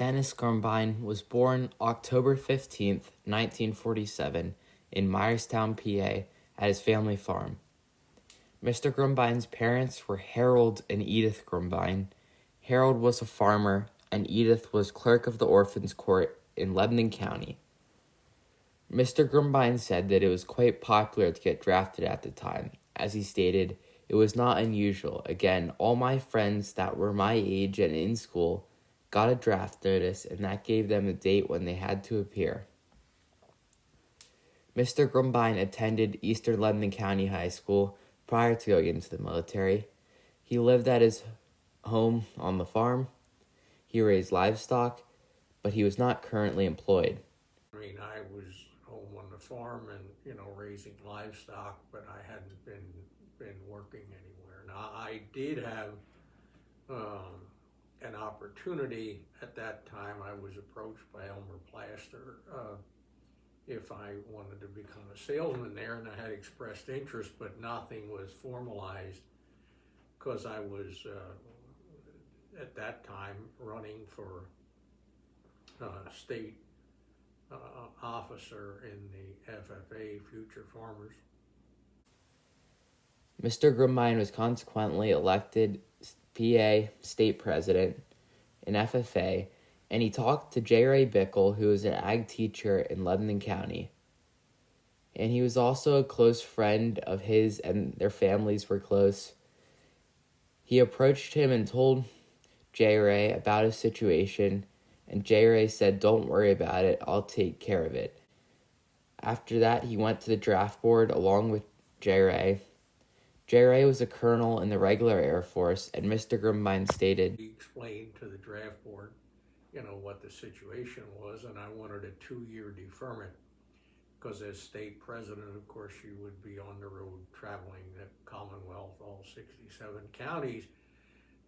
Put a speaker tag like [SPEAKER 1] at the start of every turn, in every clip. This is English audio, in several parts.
[SPEAKER 1] Dennis Grumbine was born October 15th, 1947, in Myerstown, PA, at his family farm. Mr. Grumbine's parents were Harold and Edith Grumbine. Harold was a farmer, and Edith was clerk of the Orphans' Court in Lebanon County. Mr. Grumbine said that it was quite popular to get drafted at the time. As he stated, it was not unusual. Again, all my friends that were my age and in school got a draft notice, and that gave them a date when they had to appear. Mr. Grumbine attended Eastern Lebanon County High School prior to going into the military. He lived at his home on the farm. He raised livestock, but he was not currently employed.
[SPEAKER 2] I was home on the farm and, raising livestock, but I hadn't been working anywhere. Now, I did have an opportunity at that time. I was approached by Elmer Plaster if I wanted to become a salesman there, and I had expressed interest, but nothing was formalized because I was at that time running for state officer in the FFA, Future Farmers.
[SPEAKER 1] Mr. Grumbine was consequently elected PA state president in FFA, and he talked to J. Ray Bickle, who was an ag teacher in Lebanon County. And he was also a close friend of his, and their families were close. He approached him and told J. Ray about his situation, and J. Ray said, "Don't worry about it, I'll take care of it." After that, he went to the draft board along with J. Ray. J. Ray was a colonel in the regular Air Force, and Mr. Grumbine stated,
[SPEAKER 2] He explained to the draft board, what the situation was, and I wanted a 2-year deferment because as state president, of course, you would be on the road traveling the Commonwealth, all 67 counties,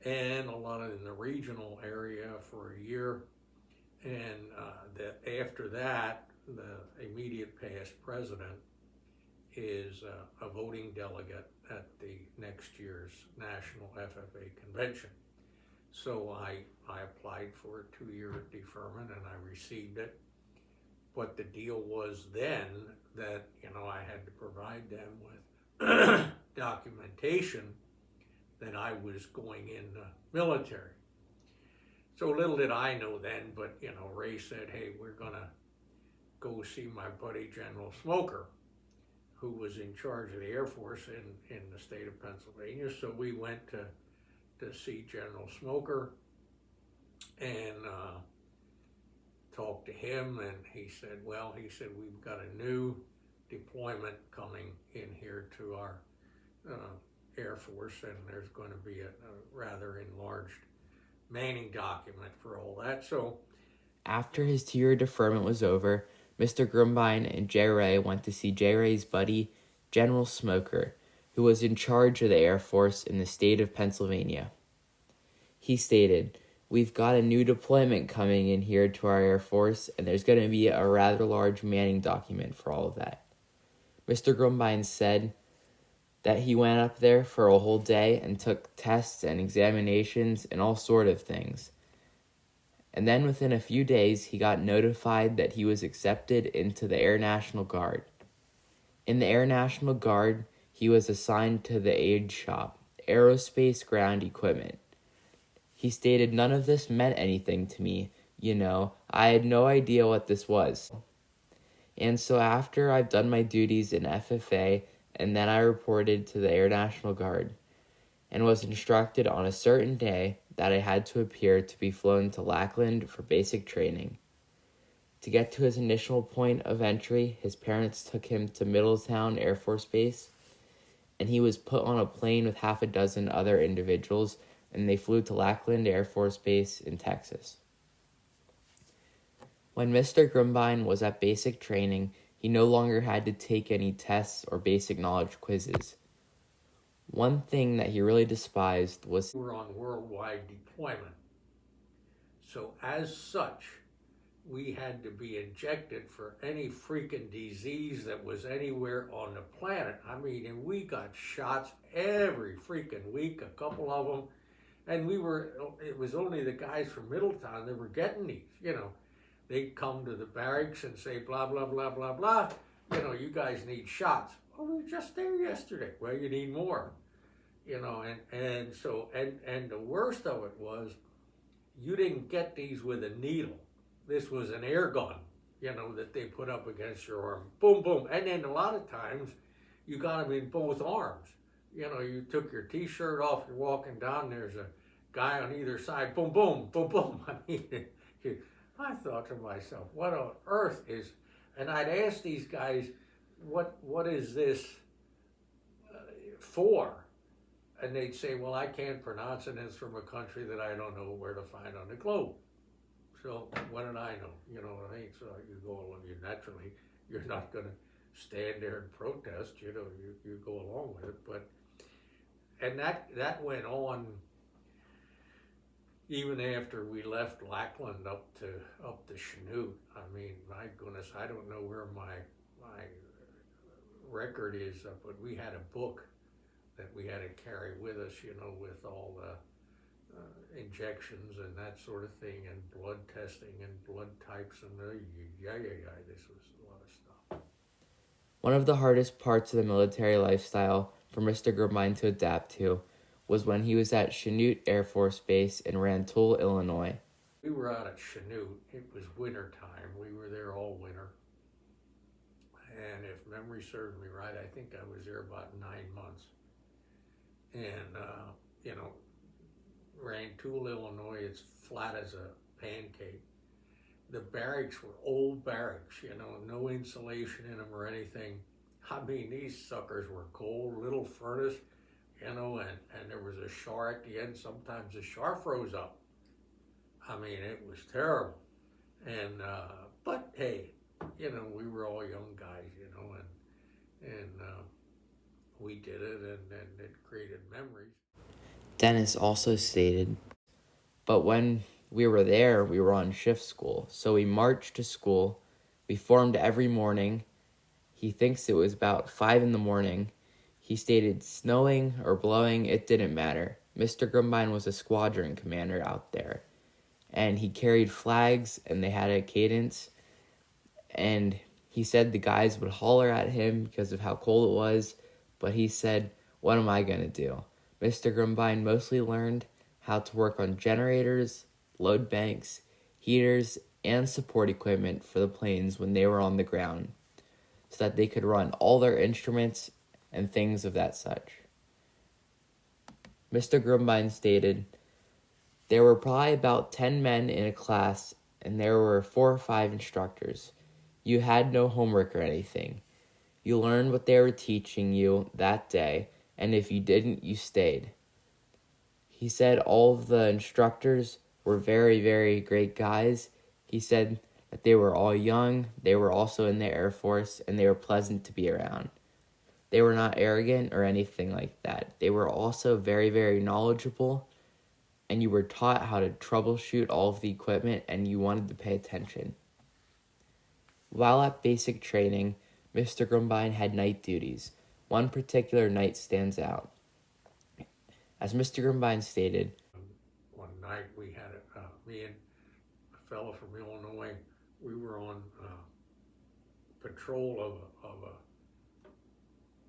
[SPEAKER 2] and a lot of in the regional area for a year. And that after that, the immediate past president is a voting delegate at the next year's National FFA Convention. So I applied for a 2-year deferment and I received it. But the deal was then that, I had to provide them with documentation that I was going in the military. So little did I know then, but, Ray said, "Hey, we're gonna go see my buddy General Smoker, who was in charge of the Air Force in the state of Pennsylvania." So we went to see General Smoker and talked to him, and he said, we've got a new deployment coming in here to our Air Force, and there's going to be a rather enlarged Manning document for all that. So
[SPEAKER 1] after his 2-year deferment was over, Mr. Grumbine and J. Ray went to see J. Ray's buddy, General Smoker, who was in charge of the Air Force in the state of Pennsylvania. He stated, "We've got a new deployment coming in here to our Air Force, and there's going to be a rather large Manning document for all of that." Mr. Grumbine said that he went up there for a whole day and took tests and examinations and all sort of things. And then within a few days, he got notified that he was accepted into the Air National Guard. In the Air National Guard, he was assigned to the aid shop, Aerospace Ground Equipment. He stated, "None of this meant anything to me, I had no idea what this was. And so after I've done my duties in FFA, and then I reported to the Air National Guard, and was instructed on a certain day that I had to appear to be flown to Lackland for basic training. To get to his initial point of entry, his parents took him to Middletown Air Force Base, and he was put on a plane with half a dozen other individuals, and they flew to Lackland Air Force Base in Texas. When Mr. Grumbine was at basic training, he no longer had to take any tests or basic knowledge quizzes. One thing that he really despised was
[SPEAKER 2] we're on worldwide deployment. So as such, we had to be injected for any freaking disease that was anywhere on the planet. And we got shots every freaking week, a couple of them And it was only the guys from Middletown that were getting these, They'd come to the barracks and say, blah, blah, blah, blah, blah. You guys need shots. Oh, we were just there yesterday. Well, you need more. And the worst of it was you didn't get these with a needle. This was an air gun, that they put up against your arm. Boom, boom. And then a lot of times you got them in both arms. You took your t-shirt off, you're walking down, there's a guy on either side, boom, boom, boom, boom. I thought to myself, what on earth is, and I'd ask these guys, what is this for? And they'd say, well, I can't pronounce it, and it's from a country that I don't know where to find on the globe. So what did I know? You know what I mean? So you go along, naturally, you're not going to stand there and protest, you go along with it. And that went on even after we left Lackland up to Chanute. I mean, my goodness, I don't know where my record is, but we had a book that we had to carry with us, with all the injections and that sort of thing, and blood testing and blood types, and this was a lot of stuff.
[SPEAKER 1] One of the hardest parts of the military lifestyle for Mr. Grumbine to adapt to was when he was at Chanute Air Force Base in Rantoul, Illinois.
[SPEAKER 2] We were out at Chanute. It was winter time. We were there all winter. And if memory serves me right, I think I was there about 9 months. And, Rantoul, Illinois, it's flat as a pancake. The barracks were old barracks, no insulation in them or anything. I mean, these suckers were cold, little furnace, and there was a shower at the end. Sometimes the shower froze up. I mean, it was terrible. And, but hey, we were all young guys, and we did it, and it created memories.
[SPEAKER 1] Dennis also stated, but when we were there, we were on shift school, so we marched to school. We formed every morning. He thinks it was about 5 in the morning. He stated, snowing or blowing, it didn't matter. Mr. Grumbine was a squadron commander out there, and he carried flags, and they had a cadence, and he said the guys would holler at him because of how cold it was, but he said, what am I going to do? Mr. Grumbine mostly learned how to work on generators, load banks, heaters, and support equipment for the planes when they were on the ground, so that they could run all their instruments and things of that such. Mr. Grumbine stated, there were probably about 10 men in a class, and there were 4 or 5 instructors. You had no homework or anything. You learned what they were teaching you that day, and if you didn't, you stayed. He said all of the instructors were very, very great guys. He said that they were all young, they were also in the Air Force, and they were pleasant to be around. They were not arrogant or anything like that. They were also very, very knowledgeable, and you were taught how to troubleshoot all of the equipment, and you wanted to pay attention. While at basic training, Mr. Grumbine had night duties. One particular night stands out. As Mr. Grumbine stated,
[SPEAKER 2] one night we had me and a fellow from Illinois, we were on patrol of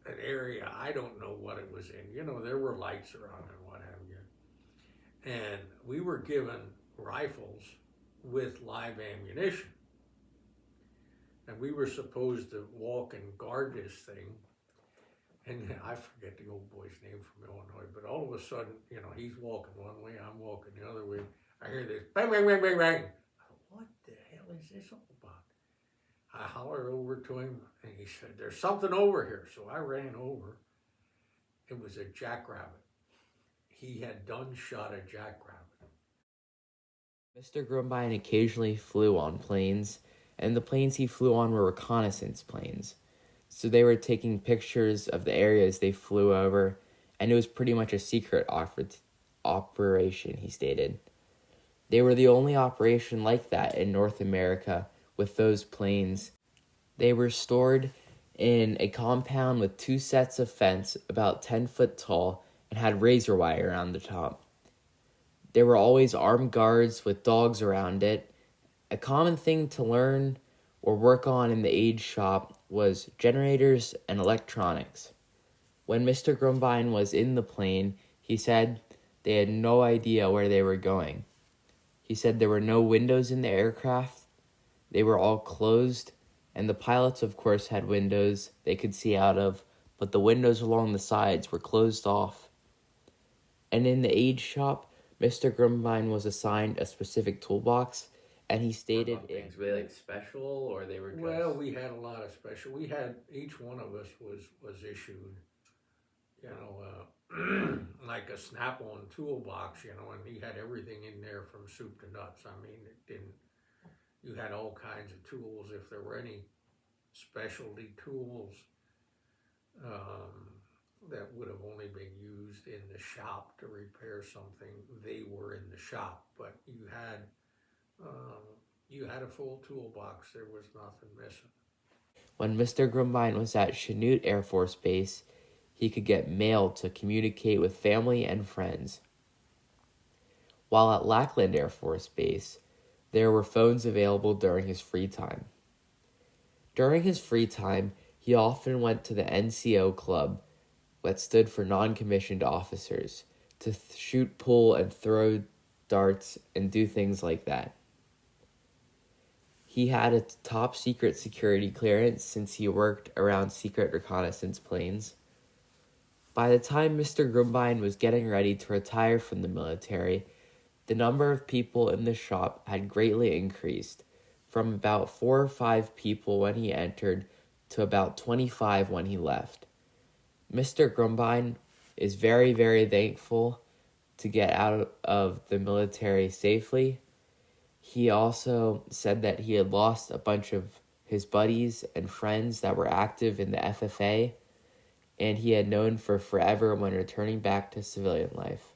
[SPEAKER 2] an area, I don't know what it was in. There were lights around and what have you. And we were given rifles with live ammunition. And we were supposed to walk and guard this thing. And I forget the old boy's name from Illinois, but all of a sudden, he's walking one way, I'm walking the other way. I hear this bang, bang, bang, bang, bang. I thought, what the hell is this all about? I hollered over to him, and he said, there's something over here. So I ran over. It was a jackrabbit. He had done shot a jackrabbit.
[SPEAKER 1] Mr. Grumbine occasionally flew on planes, and the planes he flew on were reconnaissance planes. So they were taking pictures of the areas they flew over, and it was pretty much a secret operation, he stated. They were the only operation like that in North America with those planes. They were stored in a compound with 2 sets of fence about 10 foot tall and had razor wire on the top. There were always armed guards with dogs around it. A common thing to learn or work on in the aid shop was generators and electronics. When Mr. Grumbine was in the plane, he said they had no idea where they were going. He said there were no windows in the aircraft, they were all closed, and the pilots, of course, had windows they could see out of, but the windows along the sides were closed off. And in the aid shop, Mr. Grumbine was assigned a specific toolbox, and he stated things were they like special or they were just.
[SPEAKER 2] Well, we had a lot of special. We had each one of us was issued, you know, like a snap-on toolbox, you know, and he had everything in there from soup to nuts. I mean, it didn't. You had all kinds of tools. If there were any specialty tools that would have only been used in the shop to repair something, they were in the shop. But you had a full toolbox. There was nothing missing.
[SPEAKER 1] When Mr. Grumbine was at Chanute Air Force Base, he could get mail to communicate with family and friends. While at Lackland Air Force Base, there were phones available during his free time. During his free time, he often went to the NCO club, that stood for non-commissioned officers, to shoot pool and throw darts and do things like that. He had a top secret security clearance since he worked around secret reconnaissance planes. By the time Mr. Grumbine was getting ready to retire from the military, the number of people in the shop had greatly increased, from about 4 or 5 people when he entered to about 25 when he left. Mr. Grumbine is very, very thankful to get out of the military safely. He also said that he had lost a bunch of his buddies and friends that were active in the FFA, and he had known for forever when returning back to civilian life.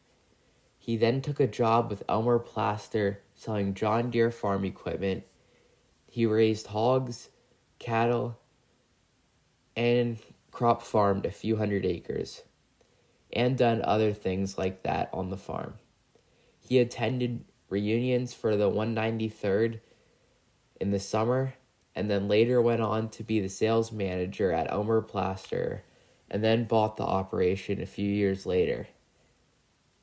[SPEAKER 1] He then took a job with Elmer Plaster selling John Deere farm equipment. He raised hogs, cattle, and crop farmed a few hundred acres, and done other things like that on the farm. He attended reunions for the 193rd in the summer, and then later went on to be the sales manager at Elmer Plaster, and then bought the operation a few years later.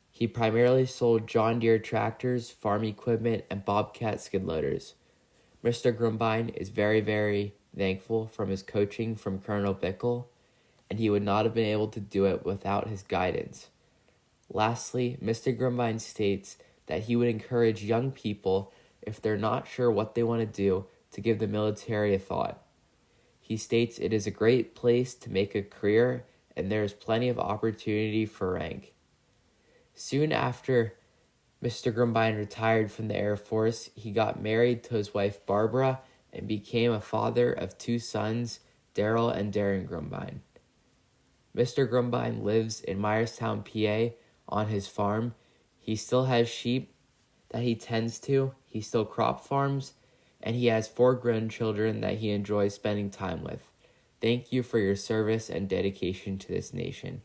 [SPEAKER 1] He primarily sold John Deere tractors, farm equipment, and Bobcat skid loaders. Mr. Grumbine is very, very thankful from his coaching from Colonel Bickle, and he would not have been able to do it without his guidance. Lastly, Mr. Grumbine states that he would encourage young people, if they're not sure what they want to do, to give the military a thought. He states it is a great place to make a career, and there is plenty of opportunity for rank. Soon after Mr. Grumbine retired from the Air Force, he got married to his wife Barbara and became a father of 2 sons, Daryl and Darren Grumbine. Mr. Grumbine lives in Myerstown, PA, on his farm. He still has sheep that he tends to, he still crop farms, and he has 4 grandchildren that he enjoys spending time with. Thank you for your service and dedication to this nation.